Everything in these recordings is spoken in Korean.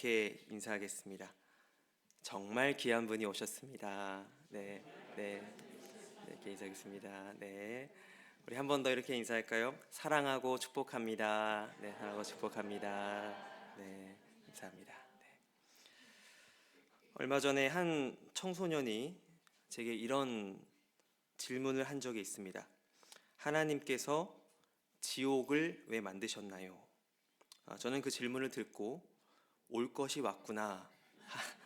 이렇게 인사하겠습니다. 정말 귀한 분이 오셨습니다. 네, 네, 이렇게 인사하겠습니다. 네, 우리 한 번 더 이렇게 인사할까요? 사랑하고 축복합니다. 네, 사랑하고 축복합니다. 네, 감사합니다. 네. 얼마 전에 한 청소년이 제게 이런 질문을 한 적이 있습니다. 하나님께서 지옥을 왜 만드셨나요? 저는 그 질문을 듣고 올 것이 왔구나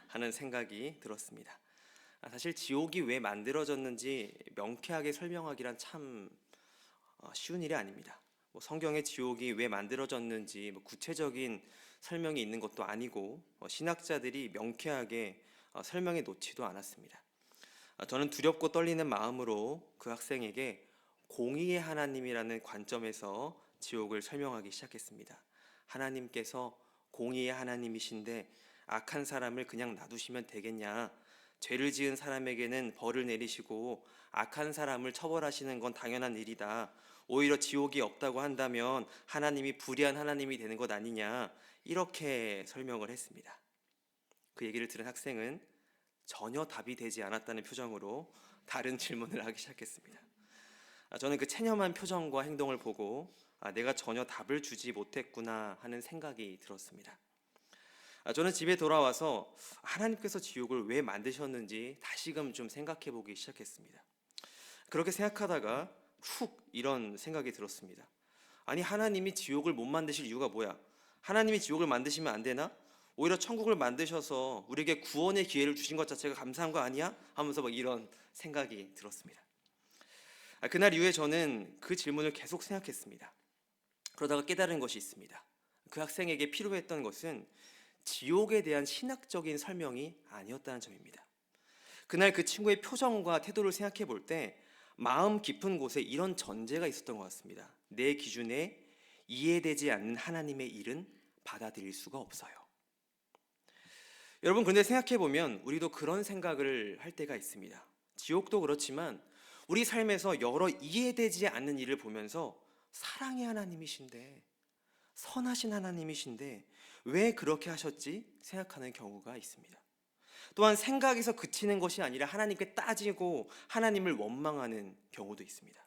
하는 생각이 들었습니다. 사실 지옥이 왜 만들어졌는지 명쾌하게 설명하기란 참 쉬운 일이 아닙니다. 성경에 지옥이 왜 만들어졌는지 구체적인 설명이 있는 것도 아니고 신학자들이 명쾌하게 설명해 놓지도 않았습니다. 저는 두렵고 떨리는 마음으로 그 학생에게 공의의 하나님이라는 관점에서 지옥을 설명하기 시작했습니다. 하나님께서 공의의 하나님이신데 악한 사람을 그냥 놔두시면 되겠냐? 죄를 지은 사람에게는 벌을 내리시고 악한 사람을 처벌하시는 건 당연한 일이다. 오히려 지옥이 없다고 한다면 하나님이 불의한 하나님이 되는 것 아니냐? 이렇게 설명을 했습니다. 그 얘기를 들은 학생은 전혀 답이 되지 않았다는 표정으로 다른 질문을 하기 시작했습니다. 저는 그 체념한 표정과 행동을 보고 내가 전혀 답을 주지 못했구나 하는 생각이 들었습니다. 저는 집에 돌아와서 하나님께서 지옥을 왜 만드셨는지 다시금 좀 생각해 보기 시작했습니다. 그렇게 생각하다가 훅 이런 생각이 들었습니다. 아니, 하나님이 지옥을 못 만드실 이유가 뭐야? 하나님이 지옥을 만드시면 안 되나? 오히려 천국을 만드셔서 우리에게 구원의 기회를 주신 것 자체가 감사한 거 아니야? 하면서 막 이런 생각이 들었습니다. 그날 이후에 저는 그 질문을 계속 생각했습니다. 그러다가 깨달은 것이 있습니다. 그 학생에게 필요했던 것은 지옥에 대한 신학적인 설명이 아니었다는 점입니다. 그날 그 친구의 표정과 태도를 생각해 볼 때 마음 깊은 곳에 이런 전제가 있었던 것 같습니다. 내 기준에 이해되지 않는 하나님의 일은 받아들일 수가 없어요. 여러분, 그런데 생각해 보면 우리도 그런 생각을 할 때가 있습니다. 지옥도 그렇지만 우리 삶에서 여러 이해되지 않는 일을 보면서 사랑의 하나님이신데, 선하신 하나님이신데 왜 그렇게 하셨지 생각하는 경우가 있습니다. 또한 생각에서 그치는 것이 아니라 하나님께 따지고 하나님을 원망하는 경우도 있습니다.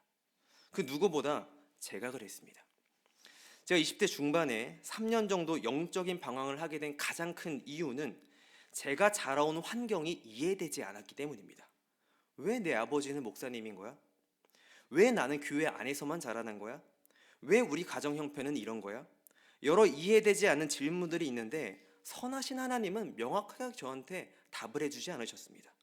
그 누구보다 제가 그랬습니다. 제가 20대 중반에 3년 정도 영적인 방황을 하게 된 가장 큰 이유는 제가 자라온 환경이 이해되지 않았기 때문입니다. 왜 내 아버지는 목사님인 거야? 왜 나는 교회 안에서만 자라난 거야? 왜 우리 가정 형편은 이런 거야? 여러 이해되지 않는 질문들이 있는데 선하신 하나님은 명확하게 저한테 답을 해주지 않으셨습니다.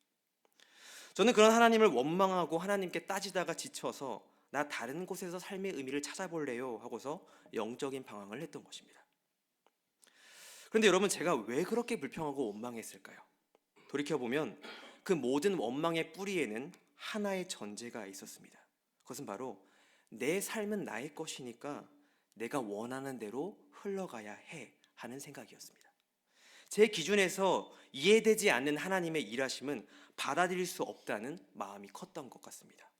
저는 그런 하나님을 원망하고 하나님께 따지다가 지쳐서 나 다른 곳에서 삶의 의미를 찾아볼래요 하고서 영적인 방황을 했던 것입니다. 그런데 여러분, 제가 왜 그렇게 불평하고 원망했을까요? 돌이켜보면 그 모든 원망의 뿌리에는 하나의 전제가 있었습니다. 그것은 바로 내 삶은 나의 것이니까 내가 원하는 대로 흘러가야 해 하는 생각이었습니다. 제 기준에서 이해되지 않는 하나님의 일하심은 받아들일 수 없다는 마음이 컸던 것 같습니다.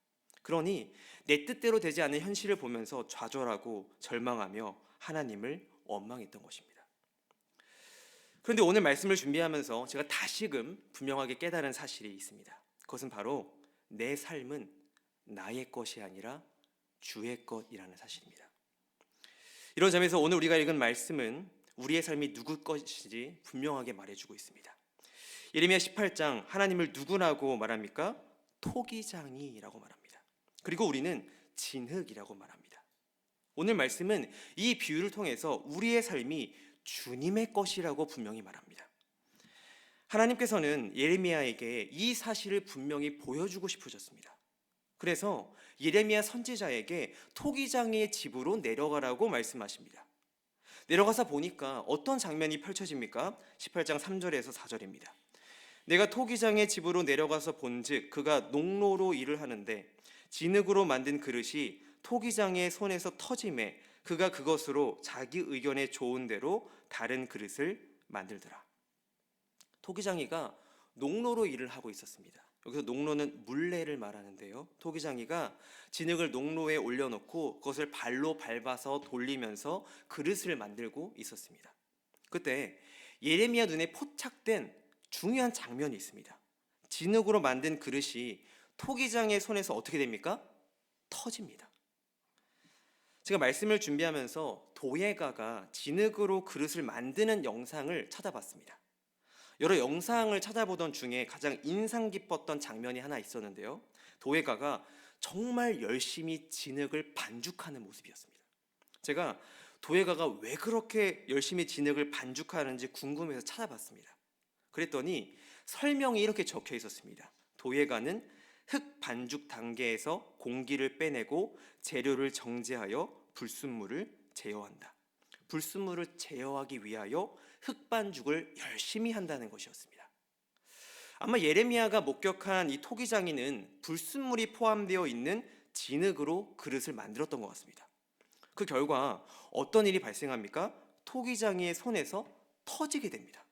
그러니 내 뜻대로 되지 않는 현실을 보면서 좌절하고 절망하며 하나님을 원망했던 것입니다. 그런데 오늘 말씀을 준비하면서 제가 다시금 분명하게 깨달은 사실이 있습니다. 그것은 바로 내 삶은 나의 것이 아니라 주의 것이라는 사실입니다. 이런 점에서 오늘 우리가 읽은 말씀은 우리의 삶이 누구 것인지 분명하게 말해주고 있습니다. 예레미야 18장, 하나님을 누구라고 말합니까? 토기장이라고 말합니다. 그리고 우리는 진흙이라고 말합니다. 오늘 말씀은 이 비유를 통해서 우리의 삶이 주님의 것이라고 분명히 말합니다. 하나님께서는 예레미야에게 이 사실을 분명히 보여주고 싶으셨습니다. 그래서 예레미야 선지자에게 토기장의 집으로 내려가라고 말씀하십니다. 내려가서 보니까 어떤 장면이 펼쳐집니까? 18장 3절에서 4절입니다. 내가 토기장의 집으로 내려가서 본즉 그가 농로로 일을 하는데 진흙으로 만든 그릇이 토기장의 손에서 터짐에 그가 그것으로 자기 의견에 좋은 대로 다른 그릇을 만들더라. 토기장이가 농로로 일을 하고 있었습니다. 여기서 농로는 물레를 말하는데요, 토기장이가 진흙을 농로에 올려놓고 그것을 발로 밟아서 돌리면서 그릇을 만들고 있었습니다. 그때 예레미야 눈에 포착된 중요한 장면이 있습니다. 진흙으로 만든 그릇이 토기장의 손에서 어떻게 됩니까? 터집니다. 제가 말씀을 준비하면서 도예가가 진흙으로 그릇을 만드는 영상을 찾아봤습니다. 여러 영상을 찾아보던 중에 가장 인상 깊었던 장면이 하나 있었는데요. 도예가가 정말 열심히 진흙을 반죽하는 모습이었습니다. 제가 도예가가 왜 그렇게 열심히 진흙을 반죽하는지 궁금해서 찾아봤습니다. 그랬더니 설명이 이렇게 적혀 있었습니다. 도예가는 흙 반죽 단계에서 공기를 빼내고 재료를 정제하여 불순물을 제어한다. 불순물을 제어하기 위하여 흙 반죽을 열심히 한다는 것이었습니다. 아마 예레미야가 목격한 이 토기장이는 불순물이 포함되어 있는 진흙으로 그릇을 만들었던 것 같습니다. 그 결과 어떤 일이 발생합니까? 토기장이의 손에서 터지게 됩니다.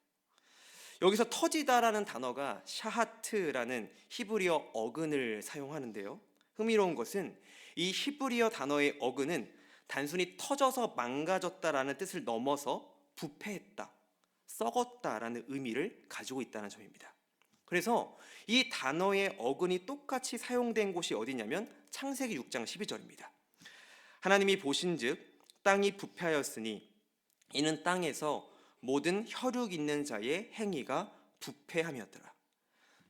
여기서 터지다라는 단어가 샤하트라는 히브리어 어근을 사용하는데요. 흥미로운 것은 이 히브리어 단어의 어근은 단순히 터져서 망가졌다라는 뜻을 넘어서 부패했다, 썩었다라는 의미를 가지고 있다는 점입니다. 그래서 이 단어의 어근이 똑같이 사용된 곳이 어디냐면 창세기 6장 12절입니다. 하나님이 보신즉 땅이 부패하였으니 이는 땅에서 모든 혈육 있는 자의 행위가 부패함이었더라.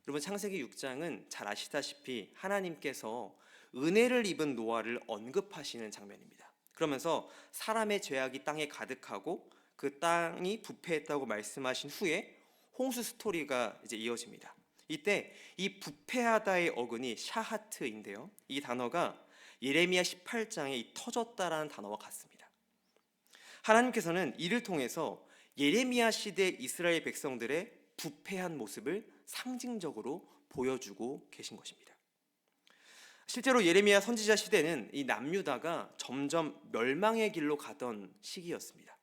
여러분, 창세기 6장은 잘 아시다시피 하나님께서 은혜를 입은 노아를 언급하시는 장면입니다. 그러면서 사람의 죄악이 땅에 가득하고 그 땅이 부패했다고 말씀하신 후에 홍수 스토리가 이제 이어집니다. 이때 이 부패하다의 어근이 샤하트인데요. 이 단어가 예레미야 18장에 이 터졌다라는 단어와 같습니다. 하나님께서는 이를 통해서 예레미야 시대 이스라엘 백성들의 부패한 모습을 상징적으로 보여주고 계신 것입니다. 실제로 예레미야 선지자 시대는 이 남유다가 점점 멸망의 길로 가던 시기였습니다.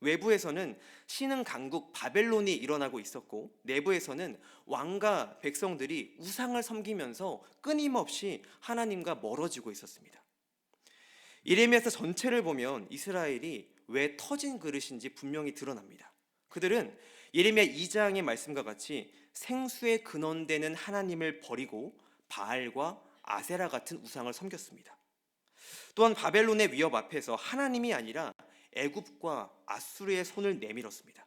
외부에서는 신흥 강국 바벨론이 일어나고 있었고 내부에서는 왕과 백성들이 우상을 섬기면서 끊임없이 하나님과 멀어지고 있었습니다. 예레미야서 전체를 보면 이스라엘이 왜 터진 그릇인지 분명히 드러납니다. 그들은 예레미야 2장의 말씀과 같이 생수의 근원되는 하나님을 버리고 바알과 아세라 같은 우상을 섬겼습니다. 또한 바벨론의 위협 앞에서 하나님이 아니라 애굽과 아수르의 손을 내밀었습니다.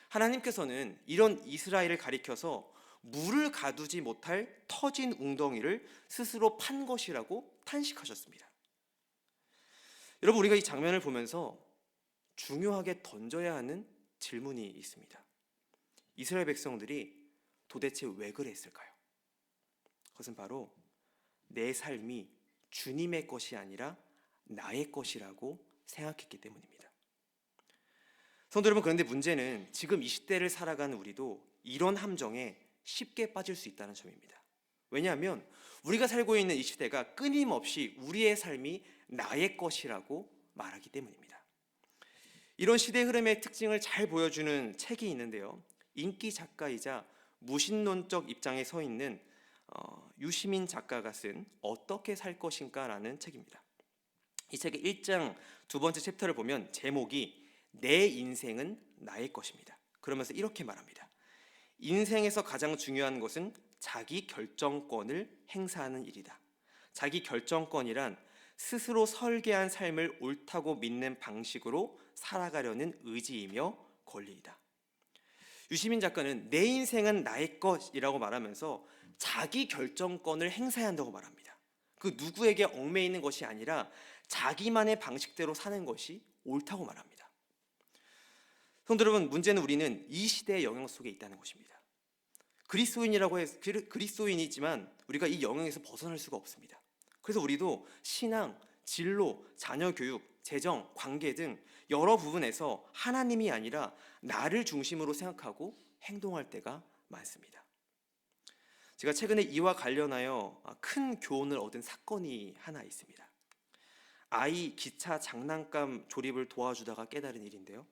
하나님께서는 이런 이스라엘을 가리켜서 물을 가두지 못할 터진 웅덩이를 스스로 판 것이라고 탄식하셨습니다. 여러분, 우리가 이 장면을 보면서 중요하게 던져야 하는 질문이 있습니다. 이스라엘 백성들이 도대체 왜 그랬을까요? 그것은 바로 내 삶이 주님의 것이 아니라 나의 것이라고 생각했기 때문입니다. 성도 여러분, 그런데 문제는 지금 이 시대를 살아가는 우리도 이런 함정에 쉽게 빠질 수 있다는 점입니다. 왜냐하면 우리가 살고 있는 이 시대가 끊임없이 우리의 삶이 나의 것이라고 말하기 때문입니다. 이런 시대 흐름의 특징을 잘 보여주는 책이 있는데요. 인기 작가이자 무신론적 입장에 서 있는 유시민 작가가 쓴 어떻게 살 것인가라는 책입니다. 이 책의 1장 두 번째 챕터를 보면 제목이 내 인생은 나의 것입니다. 그러면서 이렇게 말합니다. 인생에서 가장 중요한 것은 자기 결정권을 행사하는 일이다. 자기 결정권이란 스스로 설계한 삶을 옳다고 믿는 방식으로 살아가려는 의지이며 권리이다. 유시민 작가는 내 인생은 나의 것이라고 말하면서 자기 결정권을 행사해야 한다고 말합니다. 그 누구에게 얽매이는 것이 아니라 자기만의 방식대로 사는 것이 옳다고 말합니다. 성도 여러분, 문제는 우리는 이 시대의 영향 속에 있다는 것입니다. 그리스도인이지만 우리가 이 영향에서 벗어날 수가 없습니다. 그래서 우리도 신앙, 진로, 자녀 교육, 재정, 관계 등 여러 부분에서 하나님이 아니라 나를 중심으로 생각하고 행동할 때가 많습니다. 제가 최근에 이와 관련하여 큰 교훈을 얻은 사건이 하나 있습니다. 아이 기차 장난감 조립을 도와주다가 깨달은 일인데요.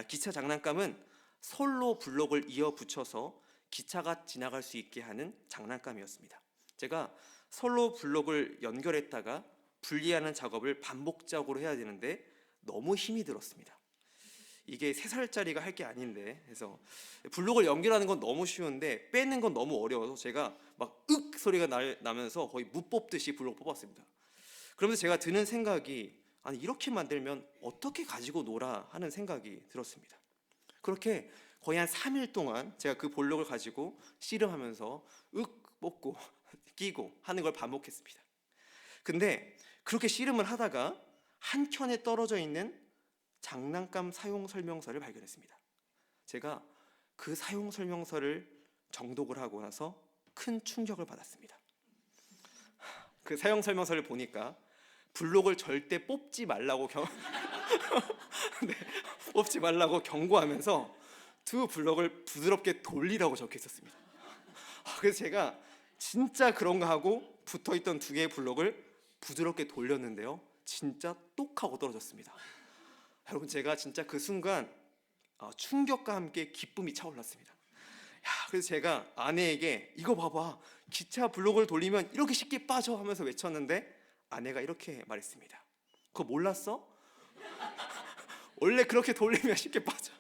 기차 장난감은 솔로 블록을 이어 붙여서 기차가 지나갈 수 있게 하는 장난감이었습니다. 제가 솔로 블록을 연결했다가 분리하는 작업을 반복적으로 해야 되는데 너무 힘이 들었습니다. 이게 3살짜리가 할 게 아닌데, 그래서 블록을 연결하는 건 너무 쉬운데 빼는 건 너무 어려워서 제가 막 윽 소리가 나면서 거의 무 뽑듯이 블록 뽑았습니다. 그러면서 제가 드는 생각이, 아니 이렇게 만들면 어떻게 가지고 놀아 하는 생각이 들었습니다. 그렇게 거의 한 3일 동안 제가 그 블록을 가지고 씨름하면서 윽 뽑고 끼고 하는 걸 반복했습니다. 근데 그렇게 씨름을 하다가 한 켠에 떨어져 있는 장난감 사용 설명서를 발견했습니다. 제가 그 사용 설명서를 정독을 하고 나서 큰 충격을 받았습니다. 그 사용 설명서를 보니까 블록을 절대 뽑지 말라고 네, 뽑지 말라고 경고하면서 두 블록을 부드럽게 돌리라고 적혀 있었습니다. 그래서 제가 진짜 그런가 하고 붙어있던 2개의 블록을 부드럽게 돌렸는데요, 진짜 똑 하고 떨어졌습니다. 여러분, 제가 진짜 그 순간 충격과 함께 기쁨이 차올랐습니다. 그래서 제가 아내에게 이거 봐봐, 기차 블록을 돌리면 이렇게 쉽게 빠져 하면서 외쳤는데 아내가 이렇게 말했습니다. 그거 몰랐어? 원래 그렇게 돌리면 쉽게 빠져.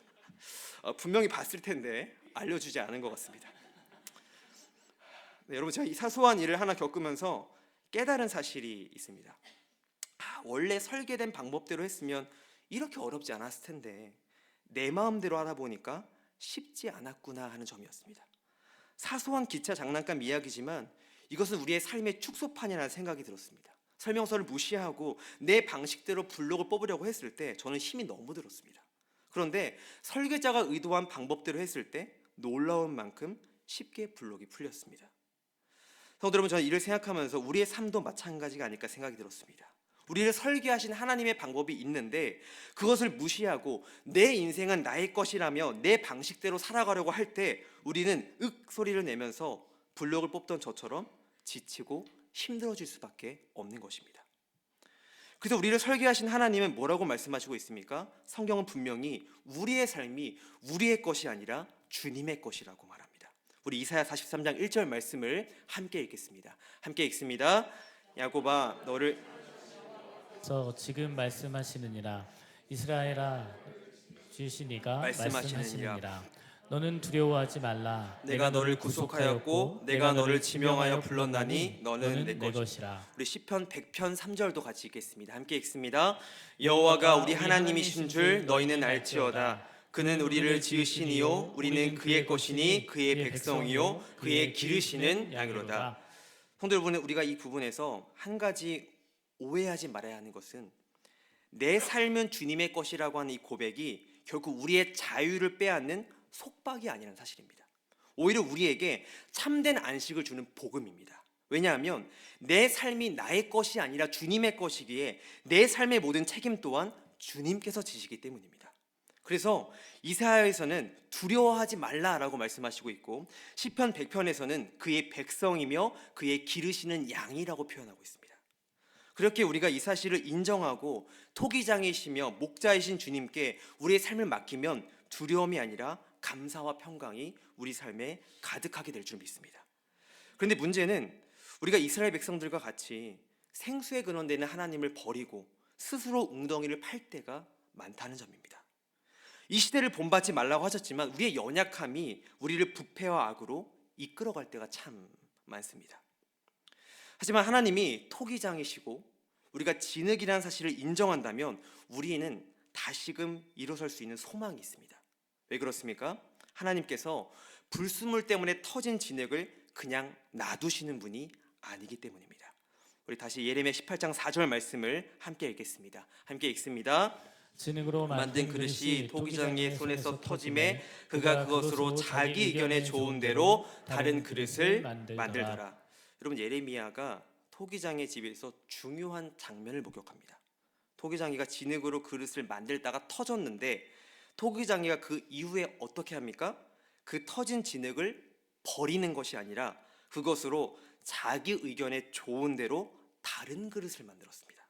분명히 봤을 텐데 알려주지 않은 것 같습니다. 네, 여러분, 제가 이 사소한 일을 하나 겪으면서 깨달은 사실이 있습니다. 원래 설계된 방법대로 했으면 이렇게 어렵지 않았을 텐데 내 마음대로 하다 보니까 쉽지 않았구나 하는 점이었습니다. 사소한 기차 장난감 이야기지만 이것은 우리의 삶의 축소판이라는 생각이 들었습니다. 설명서를 무시하고 내 방식대로 블록을 뽑으려고 했을 때 저는 힘이 너무 들었습니다. 그런데 설계자가 의도한 방법대로 했을 때 놀라운 만큼 쉽게 블록이 풀렸습니다. 성도 여러분, 저는 이를 생각하면서 우리의 삶도 마찬가지가 아닐까 생각이 들었습니다. 우리를 설계하신 하나님의 방법이 있는데 그것을 무시하고 내 인생은 나의 것이라며 내 방식대로 살아가려고 할 때 우리는 윽 소리를 내면서 블록을 뽑던 저처럼 지치고 힘들어질 수밖에 없는 것입니다. 그래서 우리를 설계하신 하나님은 뭐라고 말씀하시고 있습니까? 성경은 분명히 우리의 삶이 우리의 것이 아니라 주님의 것이라고 말합니다. 우리 이사야 43장 1절 말씀을 함께 읽겠습니다. 함께 읽습니다. 야곱아 너를 지금 말씀하시느니라. 이스라엘아 주신 이가 말씀하시느니라. 너는 두려워하지 말라. 내가 너를 구속하였고 내가 너를 지명하여 불렀나니 너는 내 것이라. 우리 시편 100편 3절도 같이 읽겠습니다. 함께 읽습니다. 여호와가 우리 하나님이신 줄 너희는 알지어다. 그는 우리를 지으시니요 우리는 그의 것이니 그의 백성이요 그의 기르시는 양이로다. 성도 여러분, 우리가 이 부분에서 한 가지 오해하지 말아야 하는 것은 내 삶은 주님의 것이라고 하는 이 고백이 결국 우리의 자유를 빼앗는 속박이 아니라는 사실입니다. 오히려 우리에게 참된 안식을 주는 복음입니다. 왜냐하면 내 삶이 나의 것이 아니라 주님의 것이기에 내 삶의 모든 책임 또한 주님께서 지시기 때문입니다. 그래서 이사야에서는 두려워하지 말라라고 말씀하시고 있고 시편 100편에서는 그의 백성이며 그의 기르시는 양이라고 표현하고 있습니다. 그렇게 우리가 이 사실을 인정하고 토기장이시며 목자이신 주님께 우리의 삶을 맡기면 두려움이 아니라 감사와 평강이 우리 삶에 가득하게 될 줄 믿습니다. 그런데 문제는 우리가 이스라엘 백성들과 같이 생수에 근원되는 하나님을 버리고 스스로 웅덩이를 팔 때가 많다는 점입니다. 이 시대를 본받지 말라고 하셨지만 우리의 연약함이 우리를 부패와 악으로 이끌어갈 때가 참 많습니다. 하지만 하나님이 토기장이시고 우리가 진흙이라는 사실을 인정한다면 우리는 다시금 일어설 수 있는 소망이 있습니다. 왜 그렇습니까? 하나님께서 불순물 때문에 터진 진흙을 그냥 놔두시는 분이 아니기 때문입니다. 우리 다시 예레미야 18장 4절 말씀을 함께 읽겠습니다. 함께 읽습니다. 진흙으로 만든 그릇이 토기장이의 손에서 터짐에 그가 그것으로 자기 의견에 좋은 대로 다른 그릇을 만들더라. 여러분, 예레미야가 토기장의 집에서 중요한 장면을 목격합니다. 토기장이가 진흙으로 그릇을 만들다가 터졌는데 토기장이가 그 이후에 어떻게 합니까? 그 터진 진흙을 버리는 것이 아니라 그것으로 자기 의견에 좋은 대로 다른 그릇을 만들었습니다.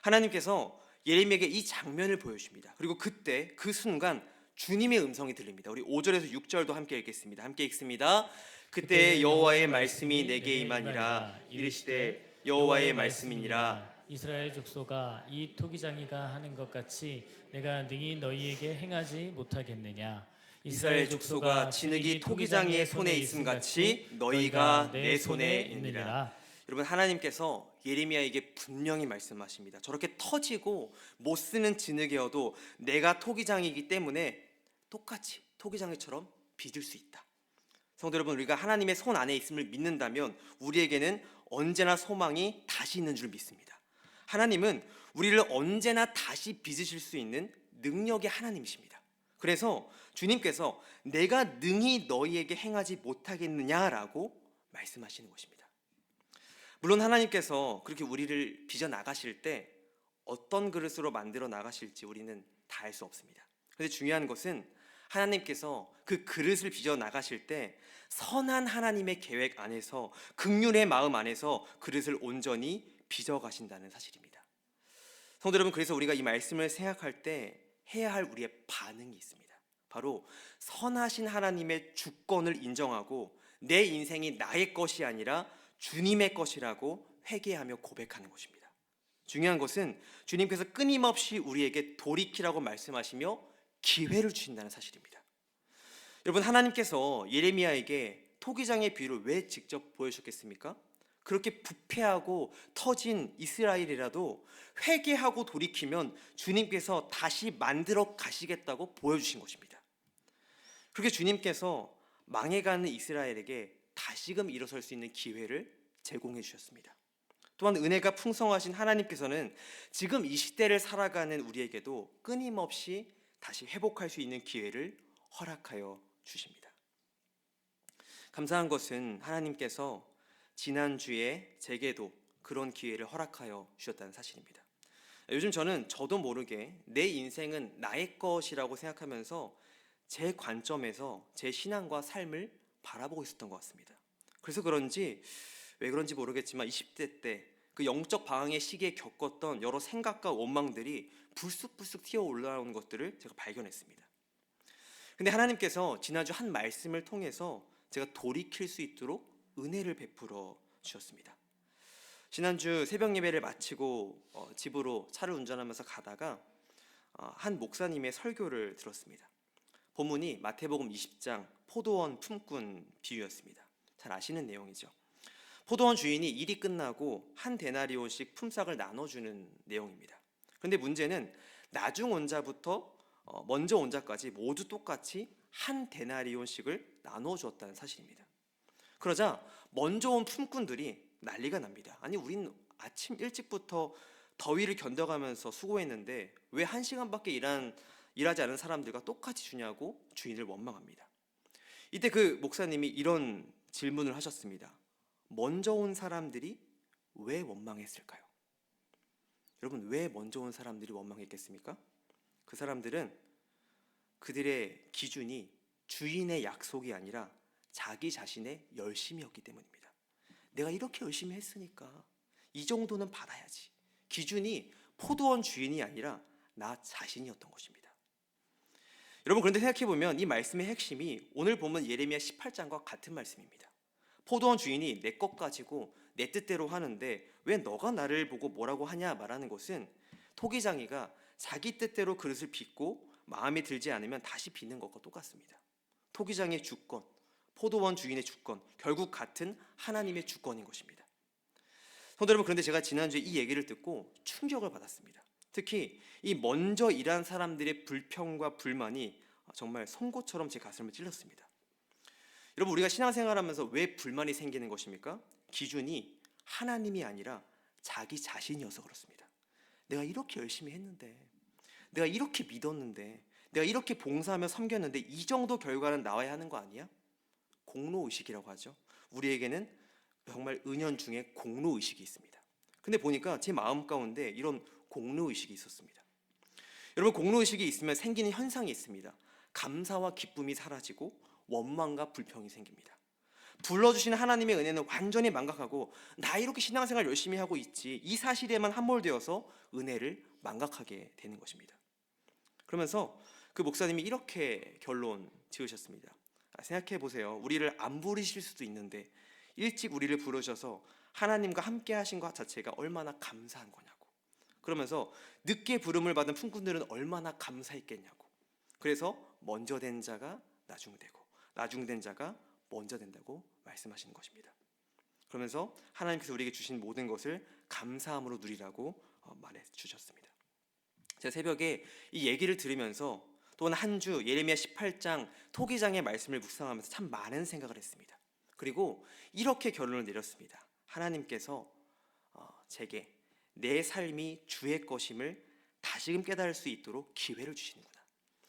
하나님께서 예레미야에게 이 장면을 보여줍니다. 그리고 그때 그 순간 주님의 음성이 들립니다. 우리 5절에서 6절도 함께 읽겠습니다. 함께 읽습니다. 그때 여호와의 말씀이 내게 임하니라. 이르시되 여호와의 말씀이니라. 이스라엘 족속아 이 토기장이가 하는 것 같이 내가 능히 너희에게 행하지 못하겠느냐. 이스라엘 족속아 진흙이 토기장이의 손에 있음 같이 너희가 내 손에 있느니라. 여러분, 하나님께서 예레미야에게 분명히 말씀하십니다. 저렇게 터지고 못 쓰는 진흙이어도 내가 토기장이기 때문에 똑같이 토기장이처럼 빚을 수 있다. 성도 여러분, 우리가 하나님의 손 안에 있음을 믿는다면 우리에게는 언제나 소망이 다시 있는 줄 믿습니다. 하나님은 우리를 언제나 다시 빚으실 수 있는 능력의 하나님이십니다. 그래서 주님께서 내가 능히 너희에게 행하지 못하겠느냐라고 말씀하시는 것입니다. 물론 하나님께서 그렇게 우리를 빚어 나가실 때 어떤 그릇으로 만들어 나가실지 우리는 다 알 수 없습니다. 그런데 중요한 것은 하나님께서 그 그릇을 빚어 나가실 때 선한 하나님의 계획 안에서, 긍휼의 마음 안에서 그릇을 온전히 빚어 가신다는 사실입니다. 성도 여러분, 그래서 우리가 이 말씀을 생각할 때 해야 할 우리의 반응이 있습니다. 바로 선하신 하나님의 주권을 인정하고 내 인생이 나의 것이 아니라 주님의 것이라고 회개하며 고백하는 것입니다. 중요한 것은 주님께서 끊임없이 우리에게 돌이키라고 말씀하시며 기회를 주신다는 사실입니다. 여러분, 하나님께서 예레미야에게 토기장의 비유를 왜 직접 보여주셨겠습니까? 그렇게 부패하고 터진 이스라엘이라도 회개하고 돌이키면 주님께서 다시 만들어 가시겠다고 보여주신 것입니다. 그렇게 주님께서 망해가는 이스라엘에게 다시금 일어설 수 있는 기회를 제공해 주셨습니다. 또한 은혜가 풍성하신 하나님께서는 지금 이 시대를 살아가는 우리에게도 끊임없이 다시 회복할 수 있는 기회를 허락하여 주십니다. 감사한 것은 하나님께서 지난주에 제게도 그런 기회를 허락하여 주셨다는 사실입니다. 요즘 저도 모르게 내 인생은 나의 것이라고 생각하면서 제 관점에서 제 신앙과 삶을 바라보고 있었던 것 같습니다. 그래서 왜 그런지 모르겠지만 20대 때 그 영적 방황의 시기에 겪었던 여러 생각과 원망들이 불쑥불쑥 튀어 올라오는 것들을 제가 발견했습니다. 근데 하나님께서 지난주 한 말씀을 통해서 제가 돌이킬 수 있도록 은혜를 베풀어 주셨습니다. 지난주 새벽 예배를 마치고 집으로 차를 운전하면서 가다가 한 목사님의 설교를 들었습니다. 본문이 마태복음 20장 포도원 품꾼 비유였습니다. 잘 아시는 내용이죠. 포도원 주인이 일이 끝나고 한 데나리온씩 품삯을 나눠주는 내용입니다. 그런데 문제는 나중 온 자부터 먼저 온 자까지 모두 똑같이 한 데나리온씩을 나눠주었다는 사실입니다. 그러자 먼저 온 품꾼들이 난리가 납니다. 아니, 우린 아침 일찍부터 더위를 견뎌가면서 수고했는데 왜 1시간밖에 일하지 않은 사람들과 똑같이 주냐고 주인을 원망합니다. 이때 그 목사님이 이런 질문을 하셨습니다. 먼저 온 사람들이 왜 원망했을까요? 여러분, 왜 먼저 온 사람들이 원망했겠습니까? 그 사람들은 그들의 기준이 주인의 약속이 아니라 자기 자신의 열심이었기 때문입니다. 내가 이렇게 열심히 했으니까 이 정도는 받아야지. 기준이 포도원 주인이 아니라 나 자신이었던 것입니다. 여러분, 그런데 생각해보면 이 말씀의 핵심이 오늘 보면 예레미야 18장과 같은 말씀입니다. 포도원 주인이 내 것 가지고 내 뜻대로 하는데 왜 너가 나를 보고 뭐라고 하냐 말하는 것은 토기장이가 자기 뜻대로 그릇을 빚고 마음에 들지 않으면 다시 빚는 것과 똑같습니다. 토기장의 주권, 포도원 주인의 주권, 결국 같은 하나님의 주권인 것입니다. 성도 여러분, 그런데 제가 지난주에 이 얘기를 듣고 충격을 받았습니다. 특히 이 먼저 일한 사람들의 불평과 불만이 정말 송곳처럼 제 가슴을 찔렀습니다. 여러분, 우리가 신앙생활하면서 왜 불만이 생기는 것입니까? 기준이 하나님이 아니라 자기 자신이어서 그렇습니다. 내가 이렇게 열심히 했는데, 내가 이렇게 믿었는데, 내가 이렇게 봉사하며 섬겼는데 이 정도 결과는 나와야 하는 거 아니야? 공로의식이라고 하죠. 우리에게는 정말 은연중에 공로의식이 있습니다. 근데 보니까 제 마음 가운데 이런 공로의식이 있었습니다. 여러분, 공로의식이 있으면 생기는 현상이 있습니다. 감사와 기쁨이 사라지고 원망과 불평이 생깁니다. 불러주시는 하나님의 은혜는 완전히 망각하고 나 이렇게 신앙생활 열심히 하고 있지, 이 사실에만 함몰되어서 은혜를 망각하게 되는 것입니다. 그러면서 그 목사님이 이렇게 결론 지으셨습니다. 생각해 보세요. 우리를 안 부르실 수도 있는데 일찍 우리를 부르셔서 하나님과 함께 하신 것 자체가 얼마나 감사한 거냐고. 그러면서 늦게 부름을 받은 품꾼들은 얼마나 감사했겠냐고. 그래서 먼저 된 자가 나중 되고 나중 된 자가 먼저 된다고 말씀하시는 것입니다. 그러면서 하나님께서 우리에게 주신 모든 것을 감사함으로 누리라고 말해 주셨습니다. 제가 새벽에 이 얘기를 들으면서 또한 한 주 예레미야 18장 토기장의 말씀을 묵상하면서 참 많은 생각을 했습니다. 그리고 이렇게 결론을 내렸습니다. 하나님께서 제게 내 삶이 주의 것임을 다시금 깨달을 수 있도록 기회를 주시는구나.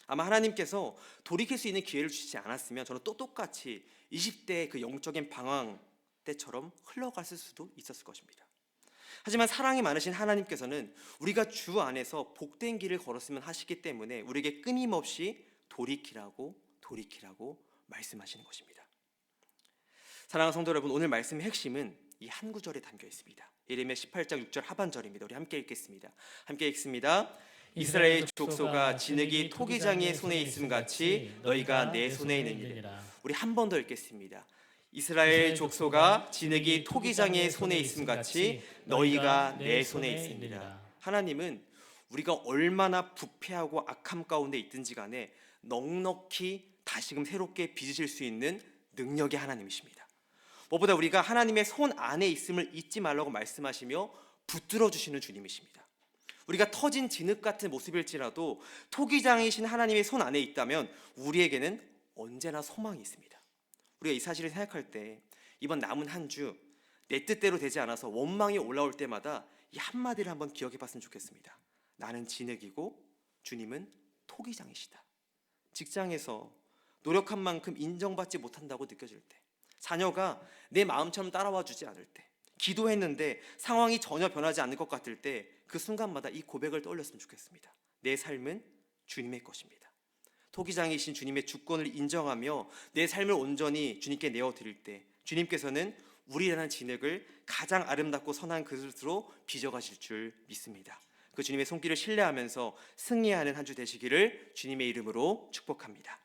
아마 하나님께서 돌이킬 수 있는 기회를 주시지 않았으면 저는 또 똑같이 20대의 그 영적인 방황 때처럼 흘러갔을 수도 있었을 것입니다. 하지만 사랑이 많으신 하나님께서는 우리가 주 안에서 복된 길을 걸었으면 하시기 때문에 우리에게 끊임없이 돌이키라고 말씀하시는 것입니다. 사랑하는 성도 여러분, 오늘 말씀의 핵심은 이 한 구절에 담겨 있습니다. 예레미야 18장 6절 하반절입니다. 우리 함께 읽겠습니다. 함께 읽습니다. 이스라엘 족속아 진흙이 토기장이의 손에 있음 같이 너희가 내 손에 있느니라. 우리 한 번 더 읽겠습니다. 이스라엘 족속아 진흙이 토기장이의 손에 있음 같이 너희가 내 손에 있습니다. 하나님은 우리가 얼마나 부패하고 악함 가운데 있든지 간에 넉넉히 다시금 새롭게 빚으실 수 있는 능력의 하나님이십니다. 무엇보다 우리가 하나님의 손 안에 있음을 잊지 말라고 말씀하시며 붙들어 주시는 주님이십니다. 우리가 터진 진흙 같은 모습일지라도 토기장이신 하나님의 손 안에 있다면 우리에게는 언제나 소망이 있습니다. 우리가 이 사실을 생각할 때 이번 남은 한 주 내 뜻대로 되지 않아서 원망이 올라올 때마다 이 한마디를 한번 기억해 봤으면 좋겠습니다. 나는 진흙이고 주님은 토기장이시다. 직장에서 노력한 만큼 인정받지 못한다고 느껴질 때, 자녀가 내 마음처럼 따라와 주지 않을 때, 기도했는데 상황이 전혀 변하지 않을 것 같을 때 그 순간마다 이 고백을 떠올렸으면 좋겠습니다. 내 삶은 주님의 것입니다. 토기장이신 주님의 주권을 인정하며 내 삶을 온전히 주님께 내어드릴 때 주님께서는 우리라는 진흙을 가장 아름답고 선한 그릇으로 빚어가실 줄 믿습니다. 그 주님의 손길을 신뢰하면서 승리하는 한 주 되시기를 주님의 이름으로 축복합니다.